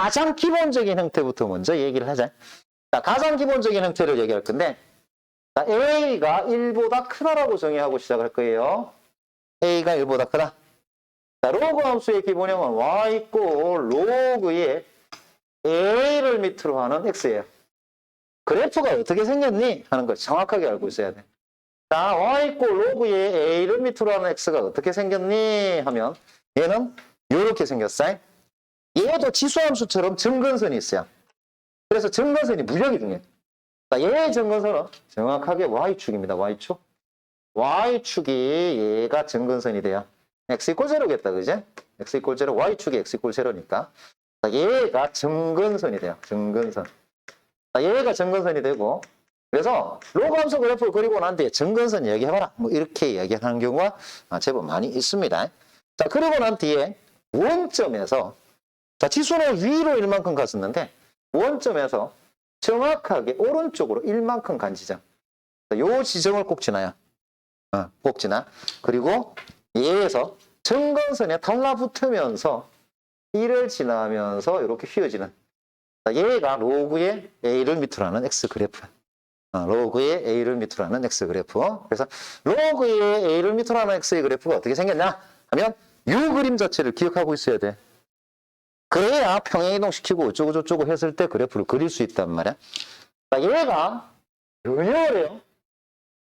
가장 기본적인 형태부터 먼저 얘기를 하자. 자, 가장 기본적인 형태를 얘기할 건데, 자, A가 1보다 크다라고 정의하고 시작할 거예요. A가 1보다 크다. 자, 로그 함수의 기본형은 y 있고 로그의 A를 밑으로 하는 X예요. 그래프가 어떻게 생겼니? 하는 걸 정확하게 알고 있어야 돼. 자, y 있고 로그의 A를 밑으로 하는 X가 어떻게 생겼니? 하면 얘는 이렇게 생겼어요. 얘도 지수함수처럼 점근선이 있어요. 그래서 점근선이 무적이 중요해요. 자, 얘의 점근선은 정확하게 Y축입니다. Y축. Y축이 얘가 점근선이 돼요. X = 0겠다. 그지? X = 0. Y축이 X = 0니까. 자, 얘가 점근선이 돼요. 점근선. 자, 얘가 점근선이 되고, 그래서 로그 함수 그래프를 그리고 난 뒤에 점근선 얘기해봐라. 뭐 이렇게 얘기하는 경우가 제법 많이 있습니다. 자, 그리고 난 뒤에 원점에서, 자, 지수는 위로 1만큼 갔었는데, 원점에서 정확하게 오른쪽으로 1만큼 간 지점. 요 지점을 꼭 지나요. 꼭 지나. 그리고 얘에서 점근선에 달라붙으면서 1을 지나면서 이렇게 휘어지는. 얘가 로그의 A를 밑으로 하는 X 그래프. 로그의 A를 밑으로 하는 X 그래프. 그래서 로그의 A를 밑으로 하는 X의 그래프가 어떻게 생겼냐 하면 이 그림 자체를 기억하고 있어야 돼. 그래야 평행이동시키고 어쩌고저쩌고 했을 때 그래프를 그릴 수 있단 말이야. 자, 얘가 변형을 해요.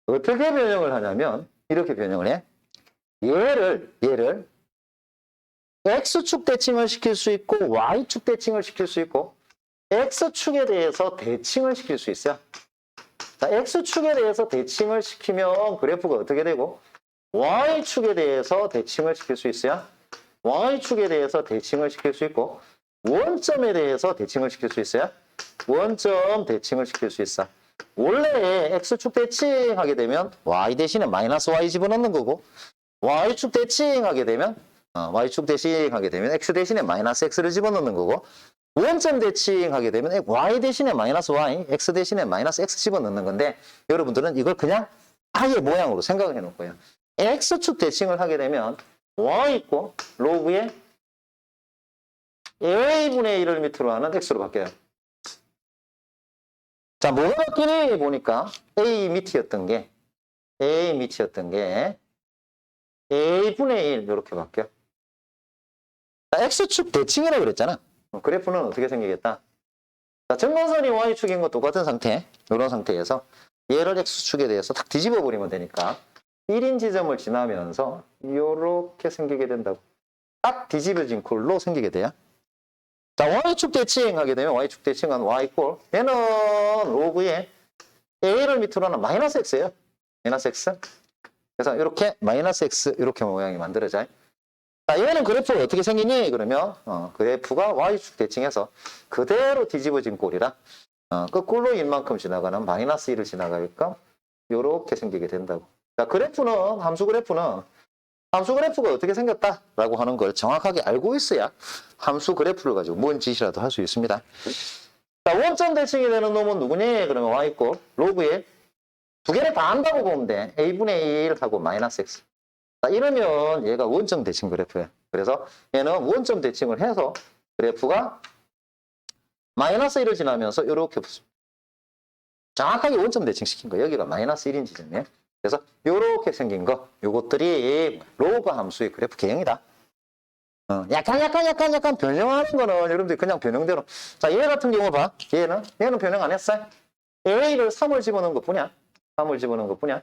어떻게 변형을 하냐면 이렇게 변형을 해. 얘를 X축 대칭을 시킬 수 있고 Y축 대칭을 시킬 수 있고 X축에 대해서 대칭을 시킬 수 있어요. 자, X축에 대해서 대칭을 시키면 그래프가 어떻게 되고 Y축에 대해서 대칭을 시킬 수 있어요. Y축에 대해서 대칭을 시킬 수 있고 원점에 대해서 대칭을 시킬 수 있어요. 원점 대칭을 시킬 수 있어. 원래 X축 대칭하게 되면 Y 대신에 마이너스 Y 집어넣는 거고 Y축 대칭하게 되면 Y축 대칭하게 되면 X 대신에 마이너스 X를 집어넣는 거고 원점 대칭하게 되면 Y 대신에 마이너스 Y, X 대신에 마이너스 X 집어넣는 건데 여러분들은 이걸 그냥 아예 모양으로 생각을 해놓을 거예요. X축 대칭을 하게 되면 Y 있고 로그의 A분의 1을 밑으로 하는 X로 바뀌어요. 자, 뭐가 바뀌니 보니까 A 밑이었던 게 A분의 1 이렇게 바뀌어. 자, X축 대칭이라고 그랬잖아. 그래프는 어떻게 생기겠다? 자, 점근선이 Y축인 거 똑같은 상태, 이런 상태에서 얘를 X축에 대해서 딱 뒤집어 버리면 되니까 1인 지점을 지나면서 이렇게 생기게 된다고. 딱 뒤집어진 꼴로 생기게 돼요. 자, Y축 대칭하게 되면 Y축 대칭은 Y 꼴. 얘는 로그의 A를 밑으로 하는 마이너스 X예요. 마이너스 X. 그래서 이렇게 마이너스 X 이렇게 모양이 만들어져요. 자, 얘는 그래프가 어떻게 생기니? 그러면 그래프가 Y축 대칭해서 그대로 뒤집어진 꼴이라 거꾸로 1만큼 지나가는 마이너스 1을 지나가니까 이렇게 생기게 된다고. 자, 함수 그래프가 어떻게 생겼다라고 하는 걸 정확하게 알고 있어야 함수 그래프를 가지고 뭔 짓이라도 할 수 있습니다. 자, 원점 대칭이 되는 놈은 누구니? 그러면 Y 있고 로그에 두 개를 다 한다고 보면 돼. A분의 1하고 마이너스 X. 자, 이러면 얘가 원점 대칭 그래프예요. 그래서 얘는 원점 대칭을 해서 그래프가 마이너스 1을 지나면서 이렇게 붙습니다. 정확하게 원점 대칭 시킨 거. 여기가 마이너스 1인 지점이에요. 그래서 이렇게 생긴 거, 요것들이 로그 함수의 그래프 개형이다. 약간 변형하는 거는 여러분들이 그냥 변형대로. 자, 얘 같은 경우 봐. 얘는 변형 안 했어요. A를 3을 집어넣은 것 뿐이야. 3을 집어넣은 것 뿐이야.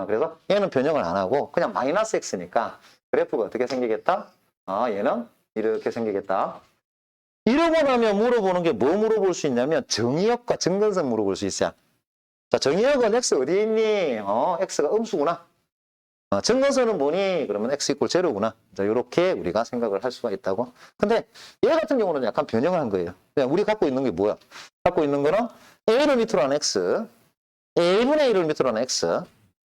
그래서 얘는 변형을 안 하고 그냥 마이너스 X니까 그래프가 어떻게 생기겠다? 얘는 이렇게 생기겠다. 이러고 나면 물어보는 게 뭐 물어볼 수 있냐면 정의역과 점근선 물어볼 수 있어요. 자, 정의역은 X 어디 있니? X가 음수구나. 점근선은 뭐니? 그러면 X = 0구나. 자, 이렇게 우리가 생각을 할 수가 있다고. 근데 얘 같은 경우는 약간 변형을 한 거예요. 그냥 우리 갖고 있는 게 뭐야? 갖고 있는 거는 A를 밑으로 하는 X, A분의 1을 밑으로 하는 X,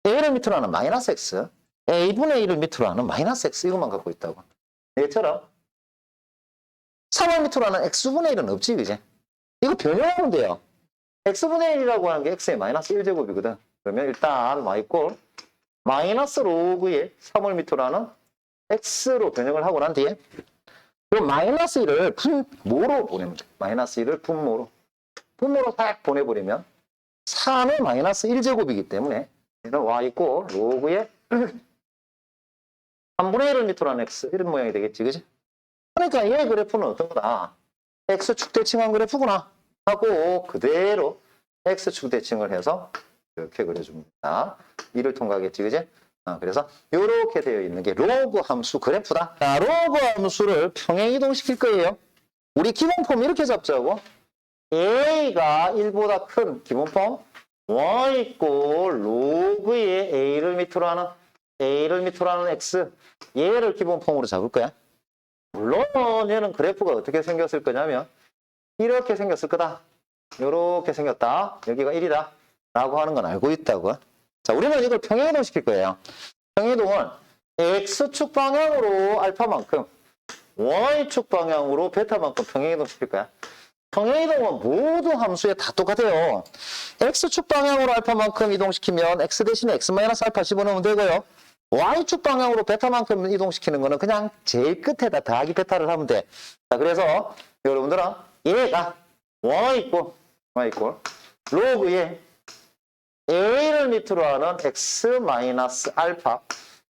A를 밑으로 하는 마이너스 X, A분의 1을 밑으로 하는 마이너스 X 이것만 갖고 있다고. 얘처럼 3을 밑으로 하는 X분의 1은 없지, 그지? 이거 변형하면 돼요. X분의 1이라고 하는 게 X의 마이너스 1제곱이거든. 그러면 일단 Y 꼴 마이너스 로그의 3을 밑으로 하는 X로 변형을 하고 난 뒤에 그럼 마이너스 1을 분모로 보내면 돼. 마이너스 1을 분모로. 분모로 딱 보내버리면 3의 마이너스 1제곱이기 때문에 얘는 y 있고 로그의 3분의 1을 밑으로 한 x 이런 모양이 되겠지, 그지? 그러니까 얘 그래프는 어떤 거다? x축 대칭한 그래프구나 하고 그대로 x축 대칭을 해서 이렇게 그려줍니다. 이를 통과하겠지, 그지? 그래서 이렇게 되어 있는 게 로그 함수 그래프다. 자, 로그 함수를 평행 이동시킬 거예요. 우리 기본폼 이렇게 잡자고. a가 1보다 큰 기본폼 y 있고 로그의 a를 밑으로 하는 x 얘를 기본폼으로 잡을 거야. 물론 얘는 그래프가 어떻게 생겼을 거냐면 이렇게 생겼을 거다. 이렇게 생겼다. 여기가 1이다. 라고 하는 건 알고 있다고. 자, 우리는 이걸 평행이동 시킬 거예요. 평행이동을 x축 방향으로 알파만큼 y축 방향으로 베타만큼 평행이동 시킬 거야. 평행이동은 모든 함수에 다 똑같아요. x축 방향으로 알파만큼 이동시키면 x 대신에 x-알파 집어넣으면 되고요. y축 방향으로 베타만큼 이동시키는 거는 그냥 제일 끝에다 더하기 베타를 하면 돼. 자, 그래서 여러분들은 얘가 y 있고 로그에 a를 밑으로 하는 x-알파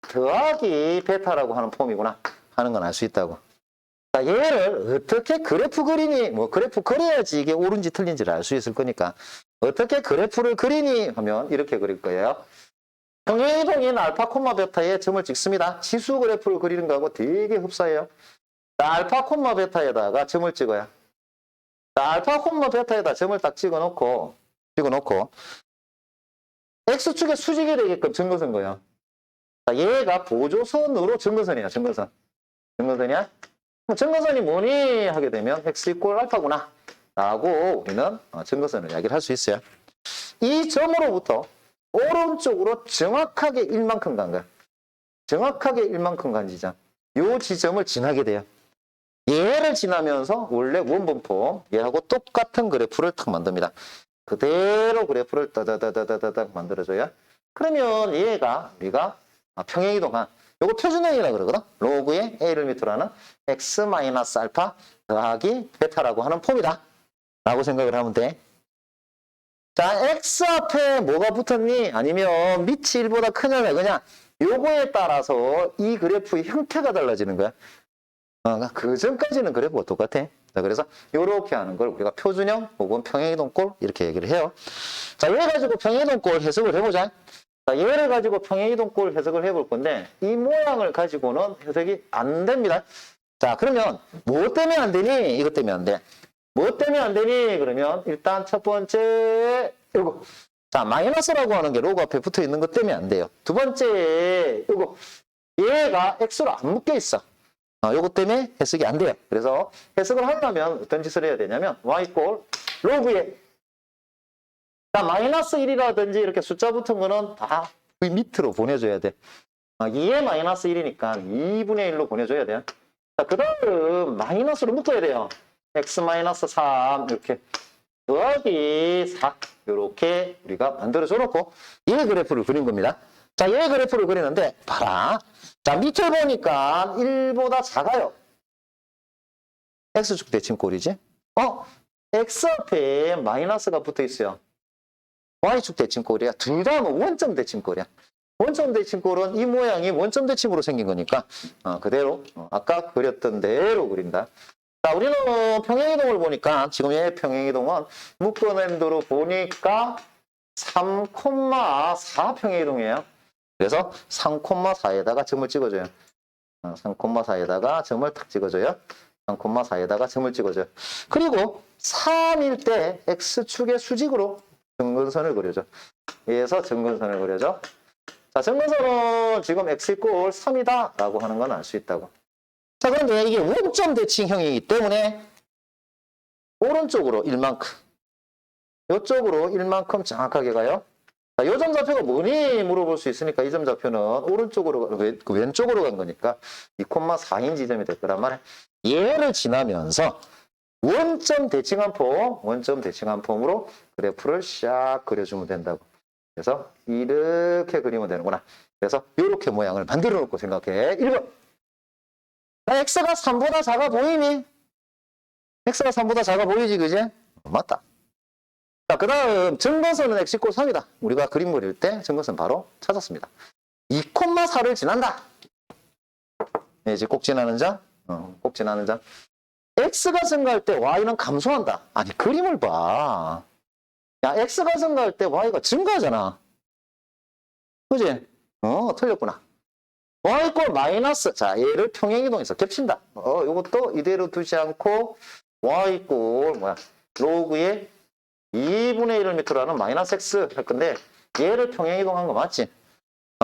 더하기 베타라고 하는 폼이구나 하는 건 알 수 있다고. 자, 얘를 어떻게 그래프 그리니, 그래프 그려야지 이게 옳은지 틀린지를 알 수 있을 거니까 어떻게 그래프를 그리니 하면 이렇게 그릴 거예요. 평행이동인 알파, 베타에 점을 찍습니다. 지수 그래프를 그리는 거하고 되게 흡사해요. 자, 알파, 베타에다가 점을 찍어요. 자, 알파, 베타에다 점을 딱 찍어놓고 X축에 수직이 되게끔 점거선 거예요. 자, 얘가 보조선으로 점거선이야, 점거선. 점거선이야? 점거선이 뭐니? 하게 되면 X 이꼴 알파구나. 라고 우리는 점거선을 이야기를 할 수 있어요. 이 점으로부터 오른쪽으로 정확하게 1만큼 간 거야. 정확하게 1만큼 간 지점. 이 지점을 지나게 돼요. 얘를 지나면서 원래 원본폼 얘하고 똑같은 그래프를 탁 만듭니다. 그대로 그래프를 따다다다다닥 만들어줘야. 그러면 얘가 우리가 평행이동한 요거 표준형이라고 그러거든. 로그의 a를 밑으로 하는 x-알파 더하기 베타라고 하는 폼이다. 라고 생각을 하면 돼. 자, x 앞에 뭐가 붙었니? 아니면 밑이 1보다 크냐 작으냐? 요거에 따라서 이 그래프의 형태가 달라지는 거야. 그 전까지는 그래프가 똑같아. 자, 그래서 요렇게 하는 걸 우리가 표준형 혹은 평행이동꼴 이렇게 얘기를 해요. 자, 얘 가지고 평행이동꼴 해석을 해보자. 자, 얘를 가지고 평행이동꼴 해석을 해볼 건데 이 모양을 가지고는 해석이 안 됩니다. 자, 그러면 뭐 때문에 안 되니? 이것 때문에 안 돼. 뭐 때문에 안 되니? 그러면 일단 첫 번째 이거. 자, 마이너스라고 하는 게 로그 앞에 붙어 있는 것 때문에 안 돼요. 두 번째 이거. 얘가 x로 안 묶여 있어. 요것 때문에 해석이 안 돼요. 그래서 해석을 하려면 어떤 짓을 해야 되냐면 y 이꼴 로그에 자, 마이너스 1이라든지 이렇게 숫자 붙은 거는 다 그 밑으로 보내줘야 돼. 2에 마이너스 1이니까 2분의 1로 보내줘야 돼요. 자, 그 다음 마이너스로 묶어야 돼요. x-3 이렇게 더하기 4 이렇게 우리가 만들어줘 놓고 얘 그래프를 그린 겁니다. 자, 얘 그래프를 그리는데 봐라. 자, 밑을 보니까 1보다 작아요. x축 대칭꼴이지. x 앞에 마이너스가 붙어 있어요. y축 대칭꼴이야. 둘 다 원점 대칭꼴이야. 원점 대칭꼴은 이 모양이 원점 대칭으로 생긴 거니까 그대로 아까 그렸던 대로 그린다. 자, 우리는 평행이동을 보니까 지금 얘 평행이동은 묶어낸 대로 보니까 3,4 평행이동이에요. 그래서 3,4에다가 점을 찍어줘요. 3,4에다가 점을 탁 찍어줘요. 3,4에다가 점을 찍어줘요. 그리고 3일 때 X축의 수직으로 점근선을 그려줘. 얘에서 점근선을 그려줘. 자, 점근선은 지금 X 이꼴 3이다 라고 하는 건 알 수 있다고. 자, 그런데 이게 원점 대칭형이기 때문에 오른쪽으로 1만큼, 이쪽으로 1만큼 정확하게 가요. 자, 이 점 좌표가 뭐니 물어볼 수 있으니까 이 점 좌표는 오른쪽으로, 왼쪽으로 간 거니까 2,4인 지점이 될 거란 말이야. 얘를 지나면서 원점 대칭한 폼으로 그래프를 샥 그려주면 된다고. 그래서 이렇게 그리면 되는구나. 그래서 이렇게 모양을 만들어 놓고 생각해. 1번. x가 3보다 작아 보이니? x가 3보다 작아 보이지, 그지? 맞다. 자, 그 다음 증거선은 x = 3이다. 우리가 그림 그릴 때 증거선 바로 찾았습니다. 2,4를 지난다. 네, 이제 꼭 지나는 자, 꼭 지나는 자. x가 증가할 때 y는 감소한다. 아니, 그림을 봐. 야, x가 증가할 때 y가 증가하잖아. 그지? 틀렸구나. y = 마이너스. 자, 얘를 평행이동해서 겹친다. 요것도 이대로 두지 않고 y = 뭐야? 로그의 2분의 1을 밑으로 하는 마이너스 x 할 건데 얘를 평행이동한 거 맞지?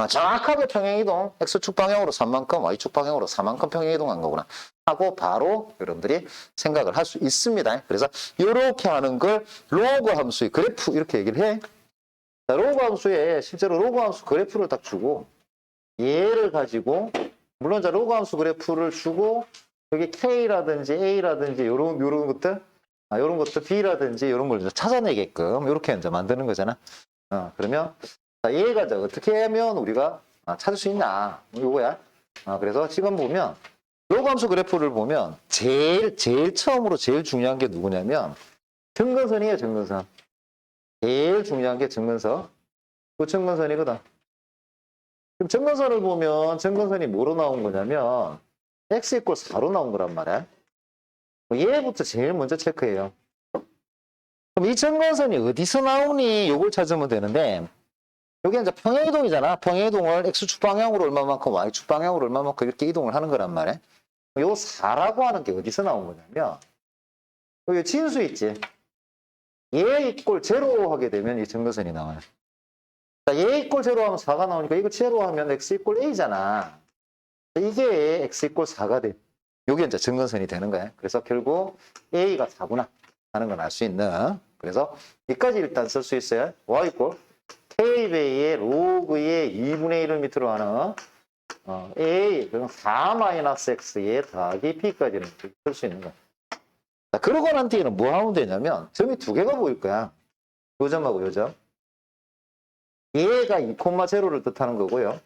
정확하게 평행이동, x축 방향으로 3만큼, y축 방향으로 4만큼 평행이동한 거구나 하고 바로 여러분들이 생각을 할 수 있습니다. 그래서 이렇게 하는 걸 로그 함수의 그래프 이렇게 얘기를 해. 자, 로그 함수에 실제로 로그 함수 그래프를 딱 주고 얘를 가지고 물론 자 로그 함수 그래프를 주고 여기 K라든지 A라든지 요런 것들 이런 것도 B라든지 이런 걸 찾아내게끔 이렇게 이제 만드는 거잖아. 그러면 자, 얘가 이제 어떻게 하면 우리가 찾을 수 있냐 요거야. 그래서 지금 보면 로그 함수 그래프를 보면 제일 처음으로 제일 중요한 게 누구냐면 증근선이에요. 증근선. 제일 중요한 게 증근선. 그 증근선이거든. 그럼 증근선을 보면 증근선이 뭐로 나온 거냐면 x = 4로 나온 거란 말이야. 얘부터 제일 먼저 체크해요. 그럼 이 증근선이 어디서 나오니? 요걸 찾으면 되는데 여기 이제 평행이동이잖아. 평행이동을 x축 방향으로 얼마만큼 y축 방향으로 얼마만큼 이렇게 이동을 하는 거란 말이야. 요 4라고 하는 게 어디서 나온 거냐면 여기 진수 있지. 얘 = 0 하게 되면 이 증거선이 나와요. 자, 얘 = 0 하면 4가 나오니까 이거 0 하면 x = a잖아. 이게 x = 4가 돼. 요게 이제 증거선이 되는 거야. 그래서 결국 a가 4구나 하는 걸 알 수 있는. 그래서 여기까지 일단 쓸 수 있어요. y = k배의 로그의 2분의 1을 밑으로 하는 a 그럼 4-x에 더하기 p까지는 쓸 수 있는 거야. 자, 그러고 난 뒤에는 뭐 하면 되냐면 점이 두 개가 보일 거야. 요 점하고 요 점. 얘가 2,0를 뜻하는 거고요.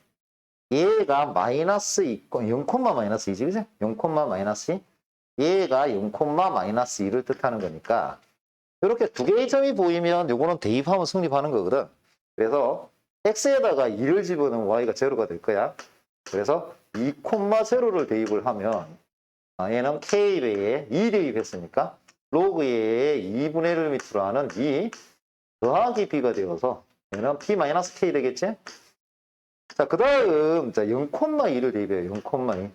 얘가 마이너스 0,-2지, 그죠? 0,-2. 얘가 0,-2를 뜻하는 거니까 이렇게 두 개의 점이 보이면 요거는 대입하면 성립하는 거거든. 그래서 x에다가 2를 집어넣으면 y가 0가 될 거야. 그래서 2,0를 대입을 하면 얘는 k배에 2 대입했으니까 로그의 2분의 1을 밑으로 하는 2 더하기 b가 되어서 얘는 p-k 되겠지? 자, 그 다음 0,2를 대입해요. 0,2.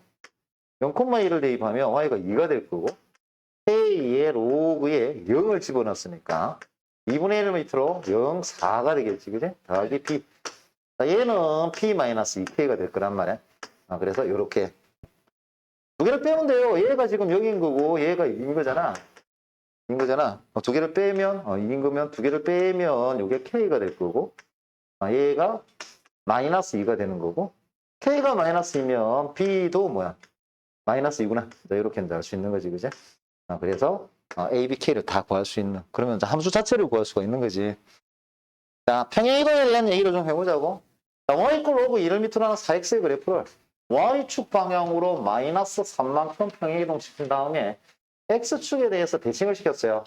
0,2를 대입하면 y가 2가 될 거고 k의 로그에 0을 집어넣었으니까 2분의 1을 밑으로 0, 4가 되겠지, 그지? 더하기 p. 자, 얘는 p-2k가 될 거란 말이야. 그래서 이렇게 두 개를 빼면 돼요. 얘가 지금 0인 거고 얘가 2인 거잖아. 2인 거잖아. 두 개를 빼면 2인 거면 두 개를 빼면 이게 k가 될 거고 얘가 -2가 되는 거고 k가 -2면 b도 뭐야? -2구나. 이렇게 알 수 있는 거지, 그지? 그래서 a, b, k를 다 구할 수 있는 그러면 함수 자체를 구할 수가 있는 거지. 자, 평행이동에 대한 얘기를 좀 해보자고. 자, y = 로그 2를 밑으로 하는 4x의 그래프를 y축 방향으로 -3만큼 평행이동 시킨 다음에 x축에 대해서 대칭을 시켰어요.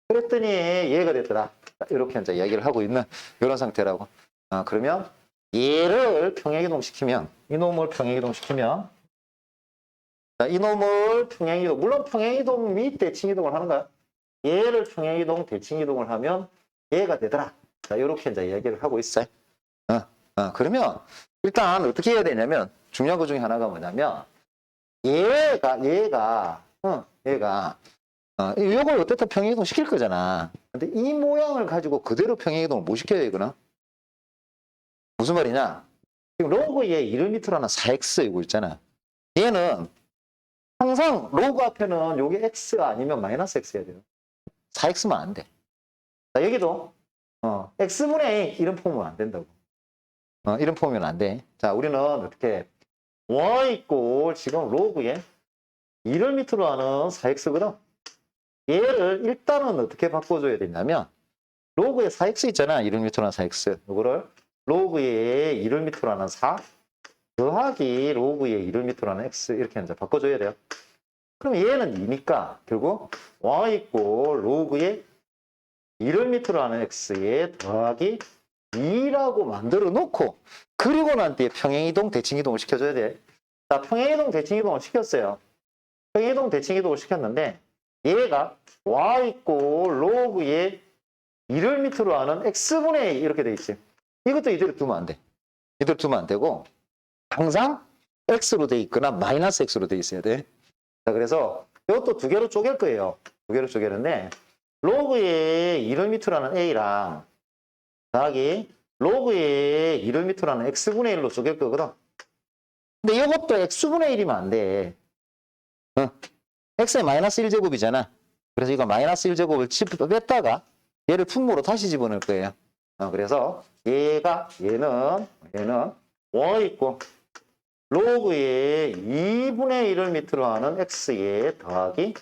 그랬더니 얘가 됐더라. 이렇게 이제 이야기를 하고 있는 이런 상태라고. 그러면 얘를 평행이동 시키면 이놈을 평행이동 시키면 자, 이놈을 평행이동 물론 평행이동 및 대칭이동을 하는 거야. 얘를 평행이동 대칭이동을 하면 얘가 되더라. 자, 이렇게 이제 이야기를 하고 있어요. 그러면 일단 어떻게 해야 되냐면 중요한 것 중에 하나가 뭐냐면 얘가 이걸 어쨌든 평행이동 시킬 거잖아. 근데 이 모양을 가지고 그대로 평행이동을 못 시켜야 되거든. 무슨 말이냐? 지금 로그의 1을 밑으로 하는 4x 이거 있잖아. 얘는 항상 로그 앞에는 요게 x가 아니면 -x야 돼요. 4x면 안 돼. 자, 여기도 x분의 a 이런 폼은 안 된다고. 이런 폼이면 안 돼. 자, 우리는 어떻게 y = 지금 로그에 2를 밑으로 하는 4x거든. 얘를 일단은 어떻게 바꿔줘야 되냐면 로그에 4x 있잖아. 1을 밑으로 하는 4x. 이거를 로그에 1을 밑으로 하는 4 더하기 로그의 2를 밑으로 하는 x 이렇게 이제 바꿔줘야 돼요. 그럼 얘는 2니까 결국 y 이꼴 로그의 2를 밑으로 하는 x에 더하기 2라고 만들어 놓고 그리고 난 뒤에 평행이동, 대칭이동을 시켜줘야 돼. 자, 평행이동, 대칭이동을 시켰어요. 평행이동, 대칭이동을 시켰는데 얘가 y 이꼴 로그의 2를 밑으로 하는 x분의 2 이렇게 돼 있지. 이것도 이대로 두면 안 돼. 이대로 두면 안 되고 항상 x로 돼 있거나 마이너스 x로 돼 있어야 돼. 자, 그래서 이것도 두 개로 쪼갤 거예요. 두 개로 쪼개는데 로그의 2를 밑으로 하는 a랑 더하기 로그의 2를 밑으로 하는 x분의 1로 쪼갤 거거든. 근데 이것도 x분의 1이면 안 돼. x의 마이너스 1제곱이잖아. 그래서 이거 마이너스 1제곱을 뺐다가 얘를 분모로 다시 집어넣을 거예요. 그래서 얘는 y 있고 로그의 2분의 1을 밑으로 하는 x에 더하기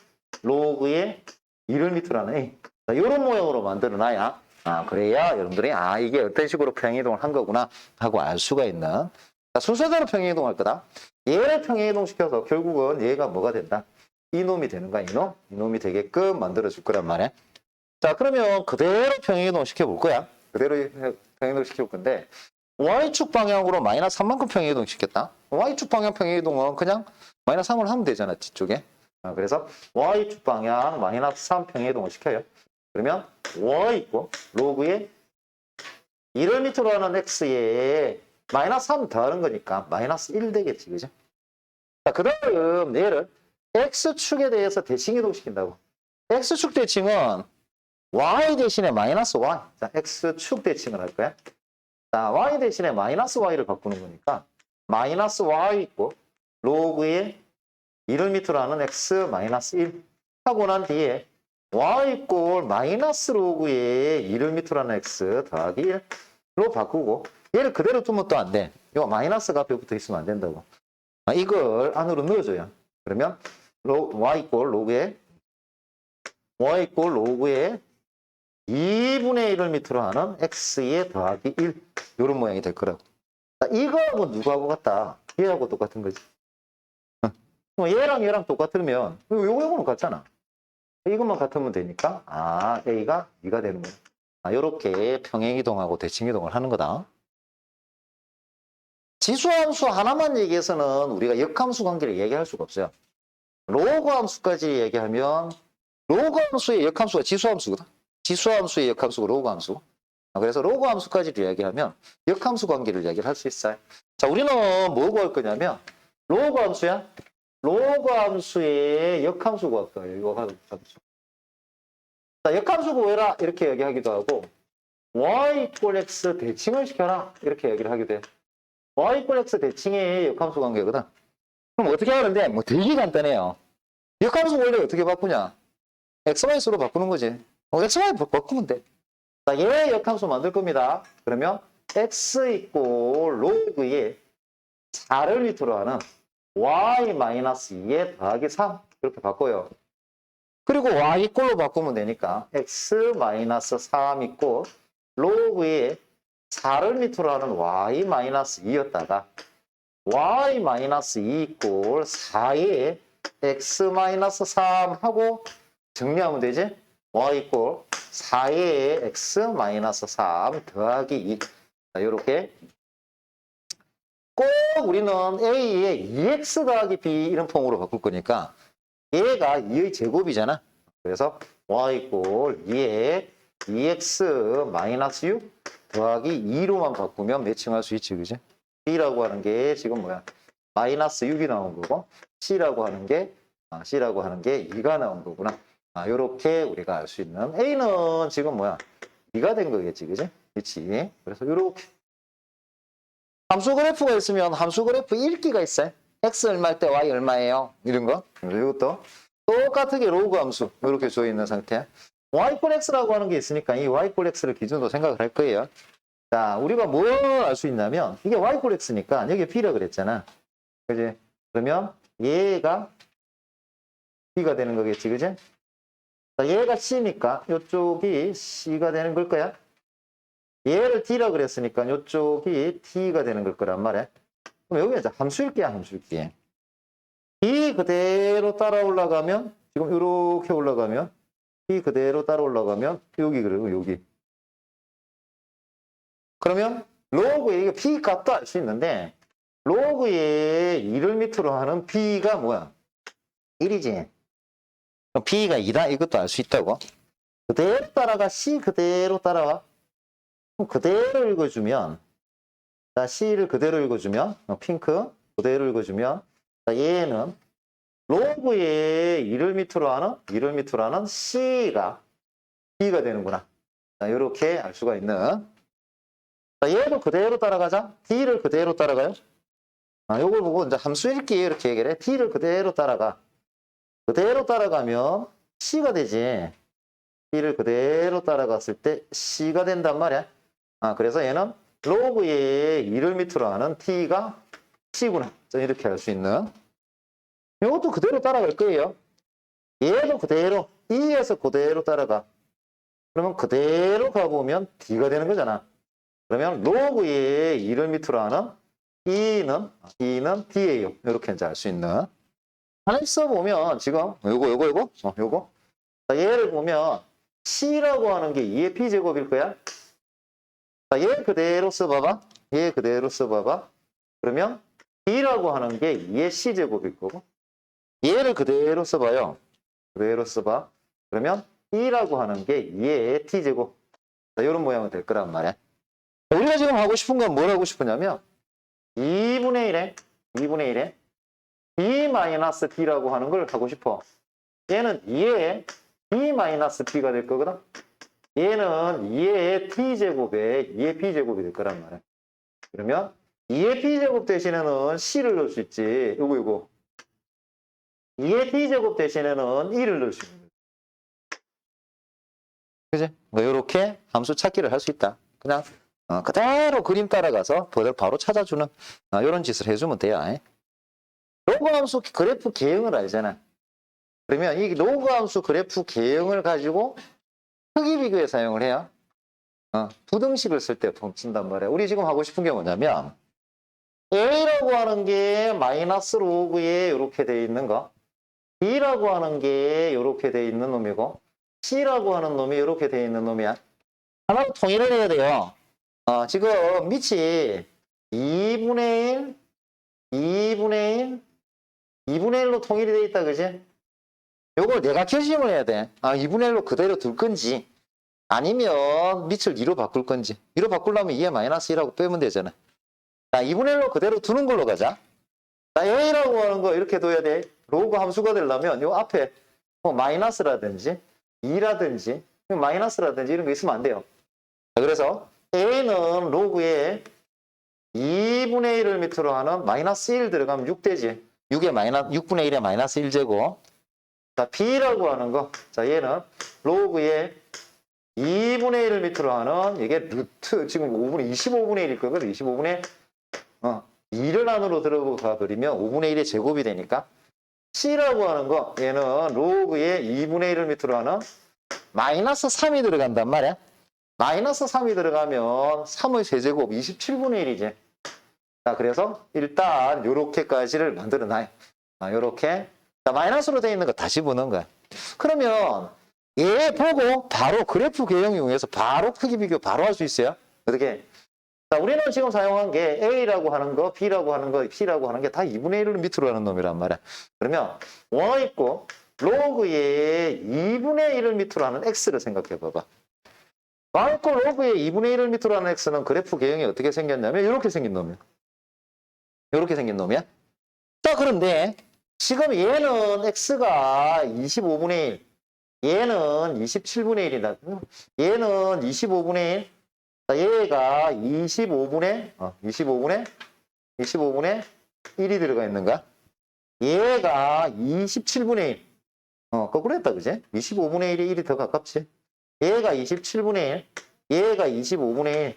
로그의 1을 밑으로 하는 a. 이런 모양으로 만들어놔야 그래야 여러분들이 이게 어떤 식으로 평행이동을 한 거구나 하고 알 수가 있는. 순서대로 평행이동할 거다. 얘를 평행이동 시켜서 결국은 얘가 뭐가 된다? 이놈이 되는 거야. 이놈이 되게끔 만들어줄 거란 말이야. 자, 그러면 그대로 평행이동 시켜볼 거야. 그대로 평행이동 시켜볼 건데 Y축 방향으로 마이너스 3만큼 평행이동 시켰다. Y축 방향 평행이동은 그냥 마이너스 3을 하면 되잖아, 뒤쪽에. 그래서 Y축 방향 마이너스 3 평행이동을 시켜요. 그러면 Y 있고 로그의 1을 밑으로 하는 X에 마이너스 3 더하는 거니까 마이너스 1 되겠지, 그죠? 자, 그 다음 얘를 X축에 대해서 대칭이동 시킨다고. X축 대칭은 Y 대신에 마이너스 Y. 자, X축 대칭을 할 거야. 자, Y 대신에 마이너스 Y를 바꾸는 거니까 마이너스 Y 있고 로그의 1을 밑으로 하는 X 마이너스 1 하고 난 뒤에 Y 이꼴 마이너스 로그의 1을 밑으로 하는 X 더하기 1로 바꾸고 얘를 그대로 두면 또 안 돼. 이거 마이너스가 앞에 붙어 있으면 안 된다고. 이걸 안으로 넣어줘요. 그러면 Y 이꼴 로그의 2분의 1을 밑으로 하는 x에 더하기 1 이런 모양이 될 거라고. 이거하고 누구하고 같다? 얘하고 똑같은 거지. 얘랑 똑같으면 요거는 같잖아. 이것만 같으면 되니까 a가 2가 되는 거야. 이렇게 평행이동하고 대칭이동을 하는 거다. 지수함수 하나만 얘기해서는 우리가 역함수 관계를 얘기할 수가 없어요. 로그 함수까지 얘기하면 로그 함수의 역함수가 지수함수거든. 지수함수의 역함수가 로그 함수. 그래서 로그 함수까지도 이야기하면 역함수 관계를 이야기를 할 수 있어요. 자, 우리는 뭐 구할 거냐면 로그 함수야. 로그 함수의 역함수 구할 거예요. 이거 함수. 자, 역함수 구해라 이렇게 얘기하기도 하고 y 이꼴 x 대칭을 시켜라 이렇게 얘기를 하기도 해. y 이꼴 x 대칭의 역함수 관계거든. 그럼 어떻게 하는데 뭐 되게 간단해요. 역함수 원래 어떻게 바꾸냐? x-로 바꾸는 거지. x-y 바꾸면 돼. 자, 얘 역함수 만들 겁니다. 그러면 x 이꼴 로그의 4를 밑으로 하는 y-2에 더하기 3 이렇게 바꿔요. 그리고 y 이꼴로 바꾸면 되니까 x-3 있고 로그의 4를 밑으로 하는 y-2였다가 y-2 이꼴 4에 x-3 하고 정리하면 되지? y 이꼴 4에 x-3 더하기 2. 자, 요렇게 꼭 우리는 a에 2x 더하기 b 이런 폼으로 바꿀 거니까 얘가 2의 제곱이잖아. 그래서 y 이꼴 2에 2x-6 더하기 2로만 바꾸면 매칭할 수 있지, 그지? b라고 하는 게 지금 뭐야? 마이너스 6이 나온 거고 c라고 하는 게 2가 나온 거구나. 요렇게 우리가 알 수 있는 a는 지금 뭐야? 2가 된 거겠지, 그지? 그렇지. 그래서 요렇게 함수 그래프가 있으면 함수 그래프 읽기가 있어요. x 얼마일 때 y 얼마예요? 이런 거. 이것도 똑같게 로그 함수 이렇게 줘 있는 상태. y 이꼴 x라고 하는 게 있으니까 이 y 이꼴 x를 기준으로 생각을 할 거예요. 자, 우리가 뭘 알 수 있냐면 이게 y 이꼴 x니까 여기 b라 그랬잖아. 그지? 그러면 얘가 b가 되는 거겠지, 그지? 자, 얘가 c니까 이쪽이 c가 되는 걸 거야. 얘를 d라 그랬으니까 이쪽이 t가 되는 걸 거란 말이야. 그럼 여기 이제 함수 읽기야, 함수 읽기. B 그대로 따라 올라가면, 지금 이렇게 올라가면, B 그대로 따라 올라가면, 여기 그래요, 여기. 그러면, 로그의, 이게 B 값도 알 수 있는데, 로그의 2를 밑으로 하는 B가 뭐야? 1이지. 그럼 B가 2다, 이것도 알 수 있다고. 그대로 따라가, C 그대로 따라와. 그럼 그대로 읽어주면, 자, C를 그대로 읽어주면, 핑크, 그대로 읽어주면, 자, 얘는 로그의 2를 밑으로 하는 C가 B가 되는구나. 자, 이렇게 알 수가 있는. 자, 얘도 그대로 따라가자. D를 그대로 따라가요. 요걸 보고 이제 함수 읽기 이렇게 얘기를 해. D를 그대로 따라가. 그대로 따라가면 C가 되지. D를 그대로 따라갔을 때 C가 된단 말이야. 그래서 얘는 로그의 2를 밑으로 하는 T가 C구나. 이렇게 할 수 있는. 이것도 그대로 따라갈 거예요. 얘도 그대로, E에서 그대로 따라가. 그러면 그대로 가보면 D가 되는 거잖아. 그러면 로그의 2를 밑으로 하는 E는 D예요. 이렇게 이제 알 수 있는. 하나 써보면 지금 요거. 자, 얘를 보면 C라고 하는 게 2의 P제곱일 거야. 자, 얘 그대로 써봐봐. 얘 그대로 써봐봐. 그러면 B라고 하는 게 2의 C제곱일 거고. 얘를 그대로 써봐요. 그대로 써봐. 그러면 E라고 하는 게 2의 T제곱. 자, 이런 모양은 될 거란 말이야. 우리가 지금 하고 싶은 건 뭘 하고 싶으냐면 2분의 1에 B-B라고 하는 걸 하고 싶어. 얘는 2의 B-B가 될 거거든. 얘는 2의 T제곱에 2의 B제곱이 될 거란 말이야. 그러면 2의 B제곱 대신에는 C를 넣을 수 있지. 요거. 2의 T제곱 대신에는 2를 넣을 수 있는 거지. 그지? 이렇게 함수 찾기를 할 수 있다. 그냥 그대로 그림 따라가서 바로 찾아주는 이런 짓을 해주면 돼요. 로그 함수 그래프 개형을 알잖아. 그러면 이 로그 함수 그래프 개형을 가지고 크기 비교에 사용을 해요. 부등식을 쓸 때 쓴단 말이야. 우리 지금 하고 싶은 게 뭐냐면 A라고 하는 게 마이너스 로그에 이렇게 돼 있는 거, B라고 하는 게 이렇게 돼 있는 놈이고 C라고 하는 놈이 이렇게 돼 있는 놈이야. 하나로 통일을 해야 돼요. 지금 밑이 2분의 1로 통일이 돼 있다, 그지? 요걸 내가 결심을 해야 돼. 2분의 1로 그대로 둘 건지, 아니면 밑을 2로 바꿀 건지. 2로 바꾸려면 2에 마이너스 1하고 빼면 되잖아. 자, 2분의 1로 그대로 두는 걸로 가자. 자, A라고 하는 거 이렇게 둬야 돼. 로그 함수가 되려면 요 앞에 마이너스라든지 2라든지 마이너스라든지 이런 거 있으면 안 돼요. 자, 그래서 A는 로그에 2분의 1을 밑으로 하는 마이너스 1 들어가면 6 되지. 6분의 1에 마이너스 1제곱. 자, B라고 하는 거. 자, 얘는 로그에 2분의 1을 밑으로 하는 이게 루트, 지금 25분의 1일 거거든. 25분의 2를 안으로 들어가 버리면 5분의 1의 제곱이 되니까. C라고 하는 거, 얘는 로그에 2분의 1을 밑으로 하는 마이너스 3이 들어간단 말이야. 마이너스 3이 들어가면 3의 세제곱 27분의 1이지. 자, 그래서 일단 요렇게까지를 만들어 놔요. 요렇게. 자, 마이너스로 되어 있는 거 다시 보는 거야. 그러면 얘 보고 바로 그래프 개형 이용해서 바로 크기 비교 바로 할 수 있어요. 어떻게? 자, 우리는 지금 사용한 게 A라고 하는 거, B라고 하는 거, C라고 하는 게 다 2분의 1을 밑으로 하는 놈이란 말이야. 그러면 원 있고 로그의 2분의 1을 밑으로 하는 X를 생각해 봐봐. 왕고 로그의 2분의 1을 밑으로 하는 X는 그래프 개형이 어떻게 생겼냐면 이렇게 생긴 놈이야. 이렇게 생긴 놈이야. 자, 그런데 지금 얘는 X가 25분의 1, 얘는 27분의 1이다. 얘는 25분의 1, 자, 얘가 25분의 1이 들어가 있는가? 얘가 27분의 1. 거꾸로 했다, 그지? 25분의 1이 1이 더 가깝지? 얘가 27분의 1, 얘가 25분의 1.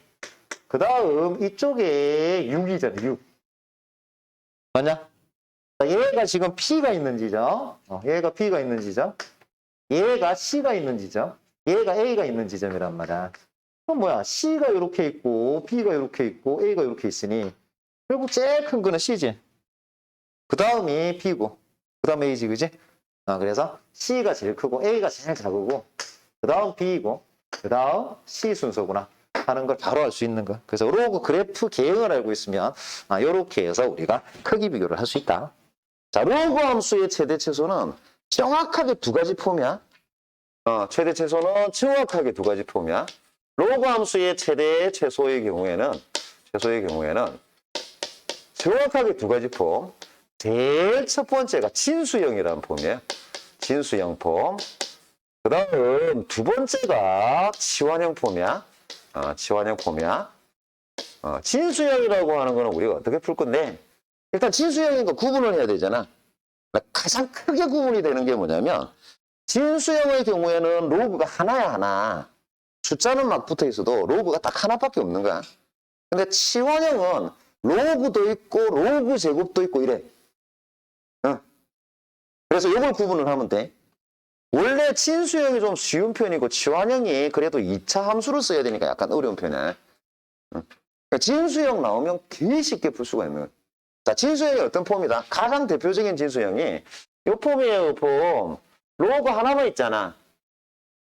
그 다음 이쪽에 6이잖아, 6. 맞냐? 자, 얘가 지금 P가 있는 지점, 얘가 P가 있는 지점, 얘가 C가 있는 지점, 얘가 A가 있는 지점이란 말이야. 그럼 뭐야? C가 이렇게 있고, B가 이렇게 있고, A가 이렇게 있으니 결국 제일 큰 거는 C지. 그 다음이 B고, 그 다음 A지, 그지? 그래서 C가 제일 크고 A가 제일 작고, 그 다음 B이고, 그 다음 C 순서구나 하는 걸 바로 알 수 있는 거. 그래서 로그 그래프 개형을 알고 있으면 이렇게 해서 우리가 크기 비교를 할 수 있다. 자, 로그 함수의 최대 최소는 정확하게 두 가지 폼이야. 최대 최소는 정확하게 두 가지 폼이야. 로그 함수의 최대 최소의 경우에는 정확하게 두 가지 폼. 제일 첫 번째가 진수형이라는 폼이에요. 진수형 폼. 그 다음 두 번째가 치환형 폼이야. 치환형 폼이야. 진수형이라고 하는 거는 우리가 어떻게 풀 건데, 일단 진수형인 거 구분을 해야 되잖아. 가장 크게 구분이 되는 게 뭐냐면, 진수형의 경우에는 로그가 하나야, 하나. 숫자는 막 붙어 있어도 로그가 딱 하나밖에 없는 거야. 근데 치환형은 로그도 있고, 로그 제곱도 있고, 이래. 그래서 이걸 구분을 하면 돼. 원래 진수형이 좀 쉬운 편이고 치환형이 그래도 2차 함수를 써야 되니까 약간 어려운 편이야. 그러니까 진수형 나오면 되게 쉽게 풀 수가 있는 거야. 자, 진수형이 어떤 폼이다? 가장 대표적인 진수형이 이 폼이에요, 이 폼. 로그 하나만 있잖아.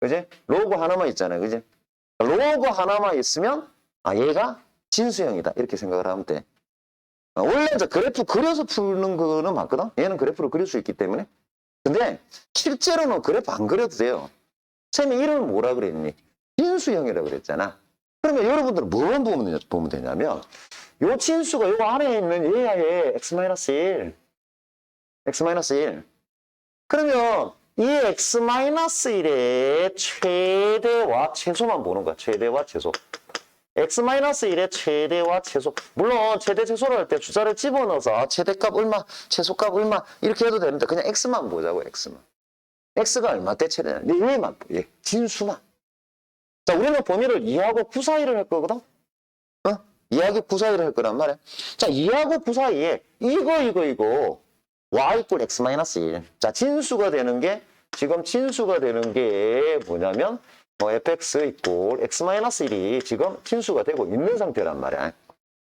그지? 로그 하나만 있잖아. 그지? 로그 하나만 있으면 얘가 진수형이다. 이렇게 생각을 하면 돼. 원래 이제 그래프 그려서 푸는 거는 맞거든? 얘는 그래프를 그릴 수 있기 때문에. 근데 실제로는 그래프 안 그려도 돼요. 쌤이 이름을 뭐라 그랬니? 진수형이라고 그랬잖아. 그러면 여러분들은 뭐만 보면 되냐면 요 진수가 요 안에 있는 얘야 얘 x-1 x-1 그러면 이 x-1의 최대와 최소만 보는 거야. 최대와 최소. x-1의 최대와 최소. 물론 최대 최소를 할 때 주자를 집어넣어서 최대값 얼마, 최소값 얼마 이렇게 해도 되는데 그냥 x만 보자고. x만. x가 얼마 때 최대냐. 얘만 보. 얘 진수만. 자, 우리는 범위를 2하고 9 사이를 할 거거든. 2하고 9 사이를 할 거란 말이야. 자, 2하고 9 사이에 이거 y 이꼴 x-1. 자, 진수가 되는 게 지금 진수가 되는 게 뭐냐면 fx 이꼴 x-1이 지금 진수가 되고 있는 상태란 말이야.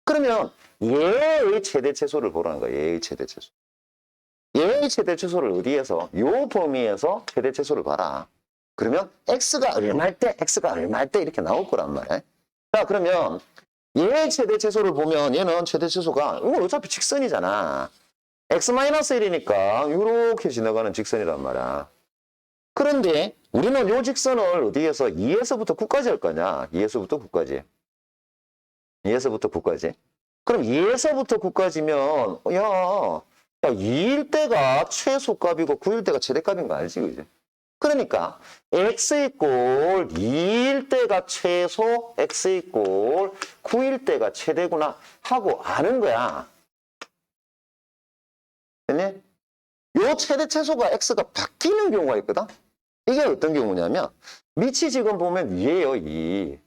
그러면 얘의 최대 최소를 보라는 거야. 얘의 최대 최소. 얘의 최대 최소를 어디에서? 요 범위에서 최대 최소를 봐라. 그러면 x가 얼마일 때 이렇게 나올 거란 말이야. 자, 그러면 얘의 최대 최소를 보면 얘는 최대 최소가 이건 어차피 직선이잖아. x-1이니까 이렇게 지나가는 직선이란 말이야. 그런데 우리는 요 직선을 어디에서 2에서부터 9까지 할 거냐? 2에서부터 9까지. 2에서부터 9까지. 그럼 2에서부터 9까지면 야 2일 때가 최소값이고 9일 때가 최대값인 거 알지? 그지? 그러니까 x 이꼴 2일 때가 최소, x 이꼴 9일 때가 최대구나 하고 아는 거야. 됐니? 요 최대 최소가 x가 바뀌는 경우가 있거든? 이게 어떤 경우냐면 밑이 지금 보면 2예요, 2.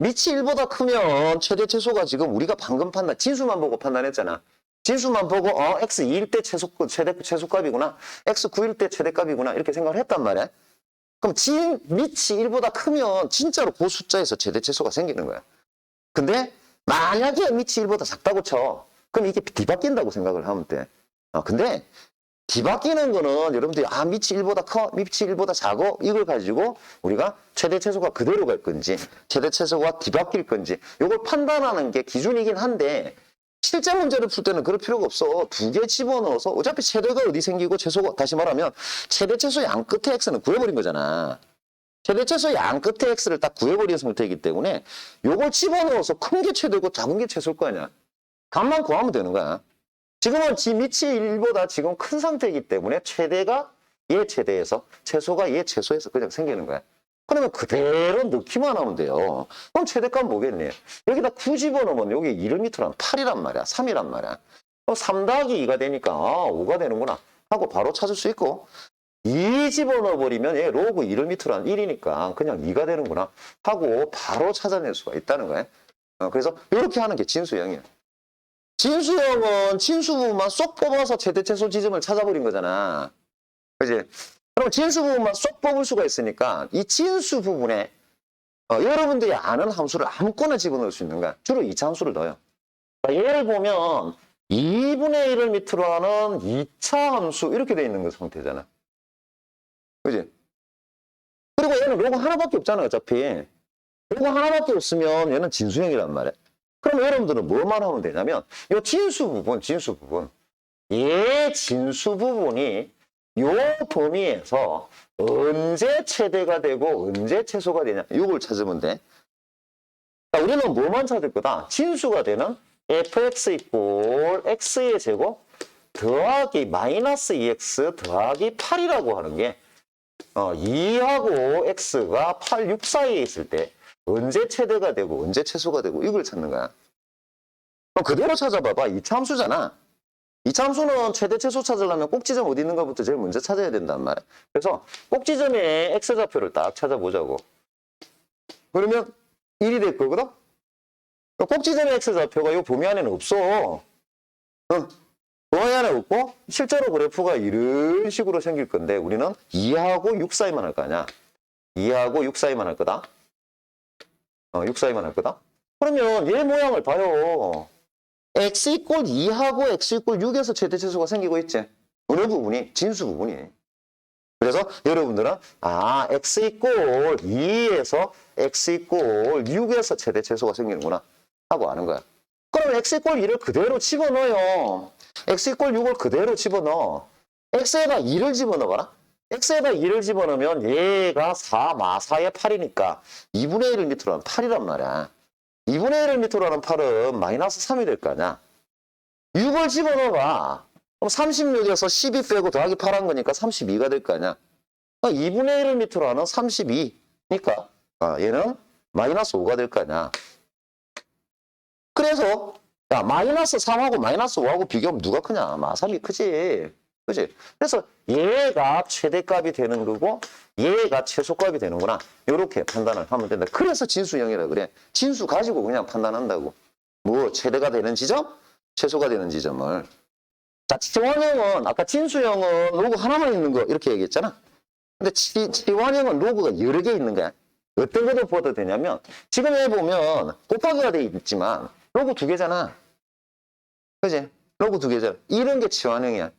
밑이 1보다 크면 최대 최소가 지금 우리가 방금 진수만 보고 판단했잖아. 진수만 보고 x 2일 때 최소값이구나. x 9일 때 최대값이구나. 이렇게 생각을 했단 말이야. 그럼 밑이 1보다 크면 진짜로 그 숫자에서 최대 최소가 생기는 거야. 근데 만약에 밑이 1보다 작다고 쳐. 그럼 이게 뒤바뀐다고 생각을 하면 돼. 근데 뒤바뀌는 거는 여러분들이 밑이 1보다 커, 밑이 1보다 작어 이걸 가지고 우리가 최대 최소가 그대로 갈 건지 최대 최소가 뒤바뀔 건지 이걸 판단하는 게 기준이긴 한데 실제 문제를 풀 때는 그럴 필요가 없어. 두 개 집어넣어서 어차피 최대가 어디 생기고 최소가 다시 말하면 최대 최소 양 끝에 x는 구해버린 거잖아. 최대 최소 양 끝에 x를 딱 구해버린 상태이기 때문에 요걸 집어넣어서 큰 게 최대고 작은 게 최소일 거 아니야. 값만 구하면 되는 거야. 지금은 밑이 1보다 지금 큰 상태이기 때문에 최대가 얘 최대에서 최소가 얘 최소에서 그냥 생기는 거야. 그러면 그대로 넣기만 하면 돼요. 그럼 최대값 뭐겠니? 여기다 9 집어넣으면 여기 1m란 8이란 말이야. 3이란 말이야. 그럼 3 더하기 2가 되니까 5가 되는구나 하고 바로 찾을 수 있고 2 집어넣어버리면 얘 로그 1m란 1이니까 그냥 2가 되는구나 하고 바로 찾아낼 수가 있다는 거야. 그래서 이렇게 하는 게 진수형이야. 진수형은 진수 부분만 쏙 뽑아서 최대 최소 지점을 찾아버린 거잖아. 그지? 그럼 진수 부분만 쏙 뽑을 수가 있으니까 이 진수 부분에 여러분들이 아는 함수를 아무거나 집어넣을 수 있는 거야. 주로 2차 함수를 넣어요. 얘를 보면 2분의 1을 밑으로 하는 2차 함수 이렇게 돼 있는 그 상태잖아. 그지? 그리고 얘는 로그 하나밖에 없잖아, 어차피. 로그 하나밖에 없으면 얘는 진수형이란 말이야. 그럼 여러분들은 뭐만 하면 되냐면 이 진수 부분. 얘 진수 부분이 요 범위에서 언제 최대가 되고 언제 최소가 되냐 이걸 찾으면 돼. 자, 우리는 뭐만 찾을 거다? 진수가 되는 fx 이꼴 x의 제곱 더하기 마이너스 2x 더하기 8이라고 하는 게 2하고 x가 8, 6 사이에 있을 때 언제 최대가 되고 언제 최소가 되고 이걸 찾는 거야. 그럼 그대로 찾아봐봐. 이차함수잖아. 이차함수는 최대 최소 찾으려면 꼭지점 어디 있는가부터 제일 먼저 찾아야 된단 말이야. 그래서 꼭지점의 x좌표를 딱 찾아보자고. 그러면 1이 될 거거든? 꼭지점의 x좌표가 이 범위 안에는 없어. 범위 안에 없고 실제로 그래프가 이런 식으로 생길 건데 우리는 2하고 6 사이만 할 거 아니야. 2하고 6 사이만 할 거다. 6 사이만 할 거다. 그러면 얘 모양을 봐요. x 이꼴 2하고 x 이꼴 6에서 최대 최소가 생기고 있지. 어느 부분이? 진수 부분이. 그래서 여러분들은 x 이꼴 2에서 x 이꼴 6에서 최대 최소가 생기는구나 하고 아는 거야. 그럼 x 이꼴 2를 그대로 집어넣어요. x 이꼴 6을 그대로 집어넣어. x에다 2를 집어넣어봐라. x에다 2를 집어넣으면 얘가 4, 마사의 8이니까 2분의 1을 밑으로 하면 8이란 말이야. 2분의 1을 밑으로 하는 8은 마이너스 3이 될 거 아니야. 6을 집어넣어봐. 그럼 36에서 12 빼고 더하기 8 한 거니까 32가 될 거 아니야. 2분의 1을 밑으로 하는 32니까 얘는 마이너스 5가 될 거 아니야. 그래서 마이너스 3하고 마이너스 5하고 비교하면 누가 크냐? 3이 크지. 그지? 그래서 얘가 최대값이 되는 거고 얘가 최소값이 되는구나. 이렇게 판단을 하면 된다. 그래서 진수형이라 그래. 진수 가지고 그냥 판단한다고. 뭐 최대가 되는 지점, 최소가 되는 지점을. 자, 치환형은 아까 진수형은 로그 하나만 있는 거 이렇게 얘기했잖아. 근데 치환형은 로그가 여러 개 있는 거야. 어떤 것을 보도 되냐면 지금 여기 보면 곱하기가 돼 있지만 로그 2개잖아. 그지? 로그 2개잖아. 이런 게 치환형이야.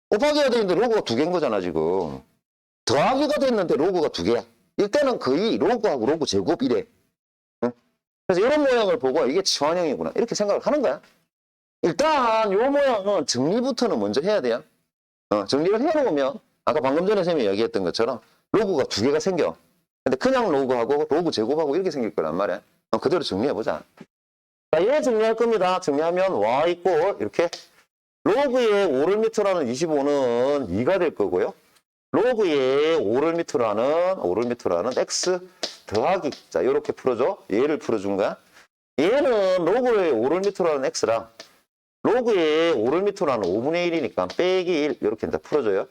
곱하기가 돼 있는데 로그가 2개인 거잖아, 지금. 더하기가 됐는데 로그가 2개야. 이때는 거의 로그하고 로그 제곱 이래. 응? 그래서 이런 모양을 보고 이게 치환형이구나. 이렇게 생각을 하는 거야. 일단 이 모양은 정리부터는 먼저 해야 돼요. 정리를 해놓으면 아까 방금 전에 쌤이 얘기했던 것처럼 로그가 2개가 생겨. 근데 그냥 로그하고 로그 제곱하고 이렇게 생길 거란 말이야. 그대로 정리해보자. 자, 얘 정리할 겁니다. 정리하면 y 이꼴 이렇게 로그의 5를 밑으로 하는 25는 2가 될 거고요. 로그의 5를 밑으로 하는 x 더하기. 자, 이렇게 풀어줘. 얘를 풀어준 거야. 얘는 로그의 5를 밑으로 하는 x랑 로그의 5를 밑으로 하는 5분의 1이니까 빼기 1 이렇게 이제 풀어줘요.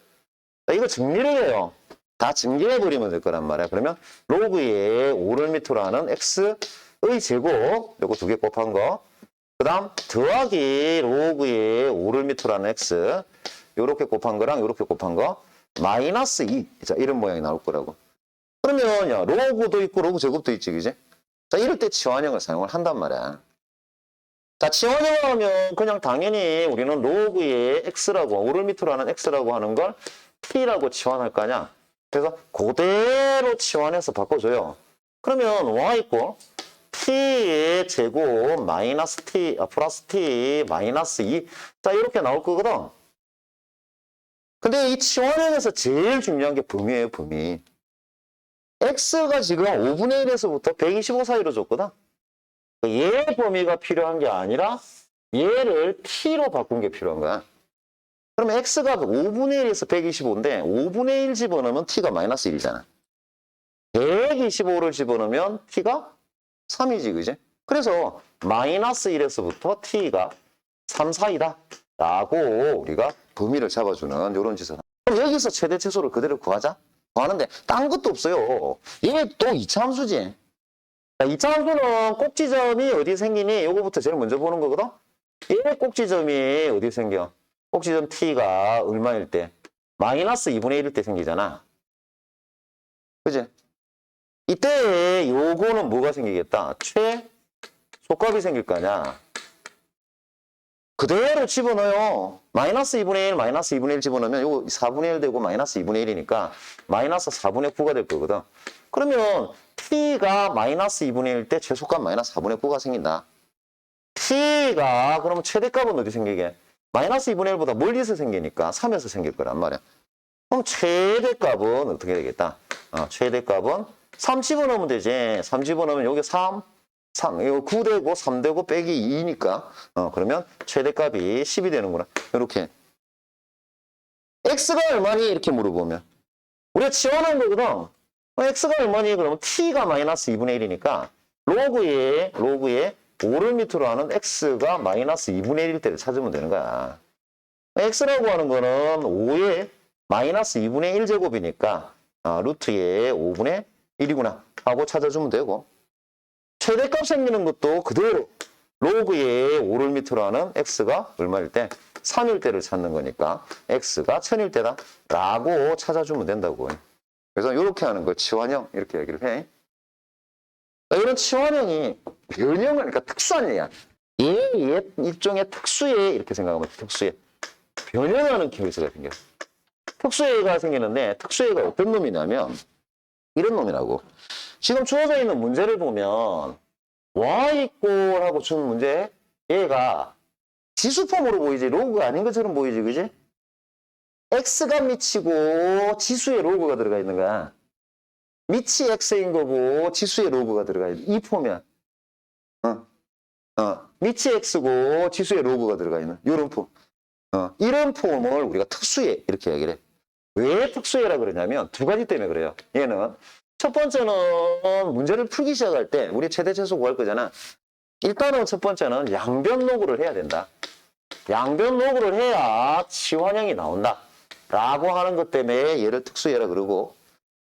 자, 이거 정리를 해요. 다 정리해버리면 될 거란 말이야. 그러면 로그의 5를 밑으로 하는 x의 제곱 요거 2개 곱한 거. 그 다음 더하기 로그의 5를 밑으로 하는 x 요렇게 곱한 거랑 요렇게 곱한 거 마이너스 2. 자, 이런 모양이 나올 거라고. 그러면 야 로그도 있고 로그 제곱도 있지, 그지? 자, 이럴 때 치환형을 사용을 한단 말이야. 자, 치환형을 하면 그냥 당연히 우리는 로그의 x라고 5를 밑으로 하는 x라고 하는 걸 t라고 치환할 거 아니야. 그래서 그대로 치환해서 바꿔줘요. 그러면 y 있고 t의 제곱 마이너스 t, 플러스 t 마이너스 2. 자, 이렇게 나올 거거든. 근데 이 치환형에서 제일 중요한 게 범위예요, 범위. x가 지금 5분의 1에서부터 125 사이로 줬거든. 얘 범위가 필요한 게 아니라 얘를 t로 바꾼 게 필요한 거야. 그러면 x가 5분의 1에서 125인데 5분의 1 집어넣으면 t가 마이너스 1이잖아. 125를 집어넣으면 t가 3이지, 그지? 그래서 마이너스 1에서부터 t가 3 사이다 라고 우리가 범위를 잡아주는 이런 짓을. 그럼 여기서 최대 최소를 그대로 구하자. 구하는데 딴 것도 없어요. 얘 또 2차 함수지. 자, 2차 함수는 꼭지점이 어디 생기니? 요거부터 제일 먼저 보는 거거든. 얘 꼭지점이 어디 생겨? 꼭지점 t가 얼마일 때? 마이너스 2분의 1일 때 생기잖아. 그지? 이때 요거는 뭐가 생기겠다? 최소값이 생길 거 아니야. 그대로 집어넣어요. 마이너스 2분의 1, 마이너스 2분의 1 집어넣으면 요거 4분의 1 되고 마이너스 2분의 1이니까 마이너스 4분의 9가 될 거거든. 그러면 t가 마이너스 2분의 1 때 최소값 마이너스 4분의 9가 생긴다. t가 그러면 최대값은 어디 생기게? 마이너스 2분의 1보다 멀리서 생기니까 3에서 생길 거란 말이야. 그럼 최대값은 어떻게 되겠다? 최대값은 3 집어넣으면 되지. 3 집어넣으면 여기 3, 이거 9 되고 3 되고 빼기 2니까 그러면 최대값이 10이 되는구나. 이렇게. x가 얼마니? 이렇게 물어보면 우리가 치환한 거거든. x가 얼마니? 그러면 t가 마이너스 2분의 1이니까 로그에 5를 밑으로 하는 x가 마이너스 2분의 1일 때를 찾으면 되는 거야. x라고 하는 거는 5의 마이너스 2분의 1제곱이니까 루트의 5분의 1이구나 하고 찾아주면 되고, 최대값 생기는 것도 그대로 로그의 5를 밑으로 하는 x가 얼마일 때? 3일 때를 찾는 거니까 x가 1000일 때다 라고 찾아주면 된다고. 그래서 이렇게 하는 걸 치환형 이렇게 얘기를 해. 이런 치환형이 변형을, 그러니까 특수한 얘기야. 얘 일종의 특수에 이렇게 생각하면 특수에 변형하는 케이스가 생겨요. 특수해가 생기는데 특수해가 어떤 놈이냐면 이런 놈이라고. 지금 주어져 있는 문제를 보면 y=하고 준 문제, 얘가 지수폼으로 보이지 로그가 아닌 것처럼 보이지, 그지? x가 미치고 지수에 로그가 들어가 있는 거야. 미치 x인 거고 지수에 로그가 들어가 있는 이 폼이야. 미치 x고 지수에 로그가 들어가 있는 이런 폼. 이런 폼을 우리가 특수해 이렇게 얘기를 해. 왜 특수해라 그러냐면 두 가지 때문에 그래요. 얘는 첫 번째는 문제를 풀기 시작할 때 우리 최대 최소 구할 거잖아. 일단은 첫 번째는 양변 로그를 해야 된다. 양변 로그를 해야 치환형이 나온다 라고 하는 것 때문에 얘를 특수해라 그러고,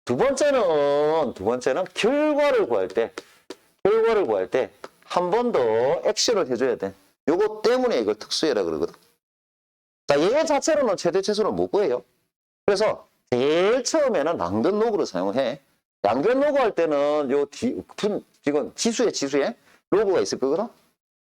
두 번째는 결과를 구할 때 한 번 더 액션을 해줘야 돼. 요거 때문에 이걸 특수해라 그러거든. 자, 얘 자체로는 최대 최소를 못 구해요. 그래서 제일 처음에는 양변 로그를 사용해. 양변 로그 할 때는 지금 지수에 로그가 있을 거거든.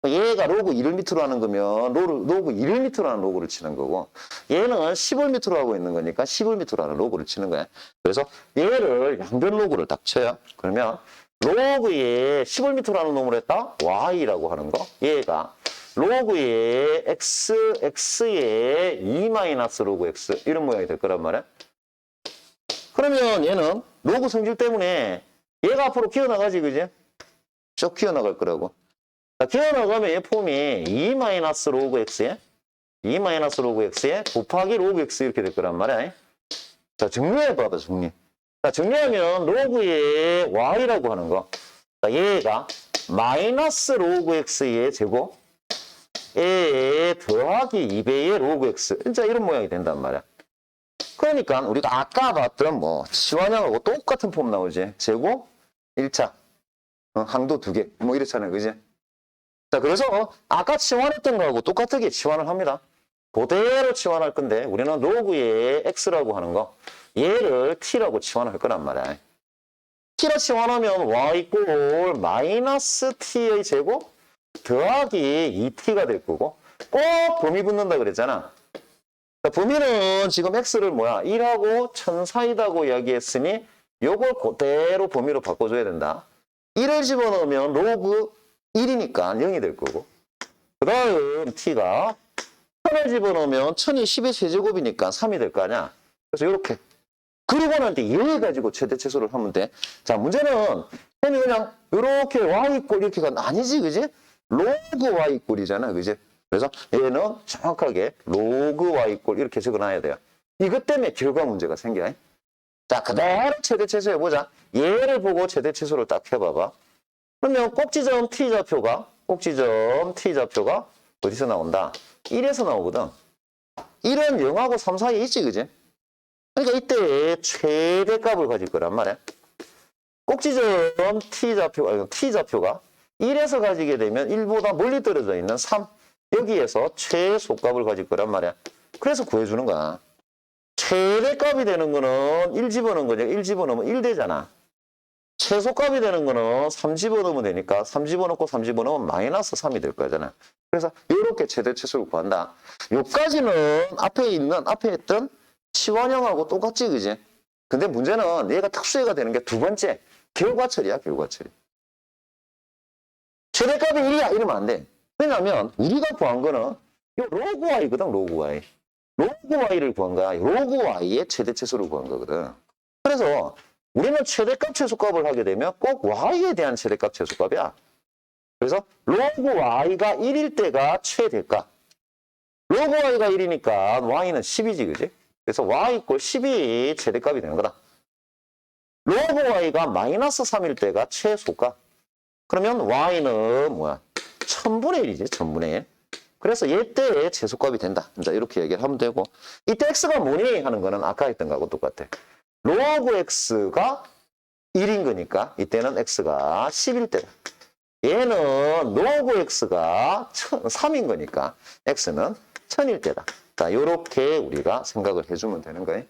얘가 로그 1을 밑으로 하는 거면 로그 1을 밑으로 하는 로그를 치는 거고, 얘는 10을 밑으로 하고 있는 거니까 10을 밑으로 하는 로그를 치는 거야. 그래서 얘를 양변 로그를 딱 쳐요. 그러면 로그에 10을 밑으로 하는 놈을 했다? y라고 하는 거. 얘가 로그에 x에 2 로그 x 이런 모양이 될 거란 말이야. 그러면 얘는 로그 성질 때문에 얘가 앞으로 기어나가지, 그지? 쭉 기어나갈 거라고. 자, 기어나가면 얘 폼이 2 로그 x에 곱하기 로그 x 이렇게 될 거란 말이야. 자, 정리해봐봐, 정리. 자, 정리하면 로그의 y라고 하는 거. 자, 얘가 마이너스 로그 x의 제곱 에 더하기 2배의 로그 x. 진짜 이런 모양이 된단 말이야. 그러니까 우리가 아까 봤던 치환형하고 똑같은 폼 나오지. 제곱 1차 항도 2개 이렇잖아요, 그지? 자, 그래서 아까 치환했던 거하고 똑같게 치환을 합니다. 그대로 치환할 건데 우리는 로그의 x라고 하는 거 얘를 t라고 치환할 거란 말이야. t라 치환하면 y= 마이너스 t의 제곱 더하기 2t가 될 거고, 꼭 범위 붙는다 그랬잖아. 자, 범위는 지금 x를 1하고 1000 사이다고 이야기했으니 요걸 그대로 범위로 바꿔줘야 된다. 1을 집어넣으면 로그 1이니까 0이 될 거고, 그 다음 t가 1000을 집어넣으면 1000이 10의 세제곱이니까 3이 될 거 아니야. 그래서 이렇게. 그리고 난 뒤에 얘 가지고 최대 최소를 하면 돼. 자, 문제는 쌤이 그냥 이렇게 y= 이렇게가 아니지, 그지? 로그 y=이잖아, 그지? 그래서 얘는 정확하게 로그 y= 이렇게 적어놔야 돼요. 이것 때문에 결과 문제가 생겨. 자, 그대로 최대 최소 해보자. 얘를 보고 최대 최소를 딱 해봐봐. 그러면 꼭지점 t좌표가 어디서 나온다? 1에서 나오거든. 1은 0하고 3 사이에 있지, 그지? 그러니까 이때 최대값을 가질 거란 말이야. 꼭지점 t좌표가 1에서 가지게 되면 1보다 멀리 떨어져 있는 3. 여기에서 최소값을 가질 거란 말이야. 그래서 구해주는 거야. 최대값이 되는 거는 1 집어넣은 거죠. 1 집어넣으면 1 되잖아. 최소값이 되는 거는 3 집어넣으면 되니까 3 집어넣고 3 집어넣으면 마이너스 3이 될 거잖아. 그래서 이렇게 최대 최소를 구한다. 요까지는 앞에 했던 치환형하고 똑같지, 그지? 근데 문제는 얘가 특수해가 되는 게 두 번째, 결과처리야, 결과처리. 최대값이 1이야, 이러면 안 돼. 왜냐면 우리가 구한 거는 요 로그 y거든, 로그 y. 로그 y를 구한 거야. 로그 y의 최대 최소를 구한 거거든. 그래서 우리는 최대값 최소값을 하게 되면 꼭 y에 대한 최대값 최소값이야. 그래서 로그 y가 1일 때가 최대값. 로그 y가 1이니까 y는 10이지, 그지? 그래서 y 이꼴 10이 최대값이 되는 거다. 로그 y가 마이너스 3일 때가 최소값. 그러면 y는 뭐야? 1000분의 1이지, 1000분의 1. 그래서 얘 때의 최소값이 된다. 이제 이렇게 얘기를 하면 되고. 이때 x가 뭐니? 하는 거는 아까 했던 거하고 똑같아. 로그 x가 1인 거니까 이때는 x가 10일 때다. 얘는 로그 x가 3인 거니까 x는 1000일 때다. 자, 요렇게 우리가 생각을 해주면 되는 거예요.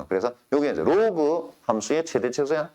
그래서 여기 이제 로그 함수의 최대 최소야.